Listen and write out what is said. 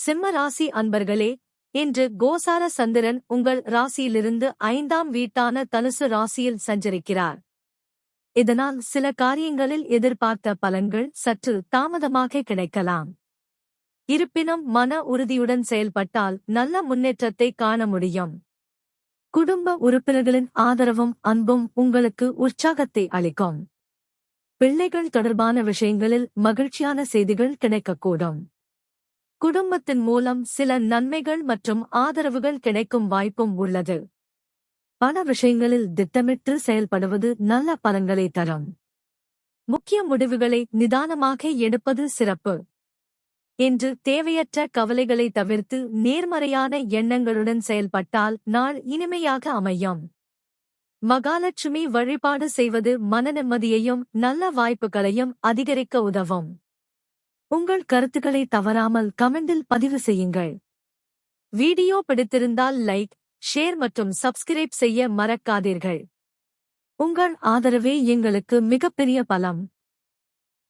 சிம்ம ராசி அன்பர்களே, இன்று கோசார சந்திரன் உங்கள் ராசியிலிருந்து 5ஆம் வீட்டான தனுசு ராசியில் சஞ்சரிக்கிறார். இதனால் சில காரியங்களில் எதிர்பார்த்த பலன்கள் சற்று தாமதமாக கிடைக்கலாம். இருப்பினும் மன உறுதியுடன் செயல்பட்டால் நல்ல முன்னேற்றத்தை காண முடியும். குடும்ப உறுப்பினர்களின் ஆதரவும் அன்பும் உங்களுக்கு உற்சாகத்தை அளிக்கும். பிள்ளைகள் தொடர்பான விஷயங்களில் மகிழ்ச்சியான செய்திகள் கிடைக்கக்கூடும். குடும்பத்தின் மூலம் சில நன்மைகள் மற்றும் ஆதரவுகள் கிடைக்கும் வாய்ப்பும் உள்ளது. பல விஷயங்களில் திட்டமிட்டு செயல்படுவது நல்ல பலன்களை தரும். முக்கிய முடிவுகளை நிதானமாக எடுப்பது சிறப்பு. இன்று தேவையற்ற கவலைகளை தவிர்த்து நேர்மறையான எண்ணங்களுடன் செயல்பட்டால் நாள் இனிமையாக அமையும். மகாலட்சுமி வழிபாடு செய்வது மனநிம்மதியையும் நல்ல வாய்ப்புகளையும் அதிகரிக்க உதவும். உங்கள் கருத்துக்களை தவறாமல் கமெண்டில் பதிவு செய்யுங்கள். வீடியோ பிடித்திருந்தால் லைக், ஷேர் மற்றும் சப்ஸ்கிரைப் செய்ய மறக்காதீர்கள். உங்கள் ஆதரவே எங்களுக்கு மிகப்பெரிய பலம்.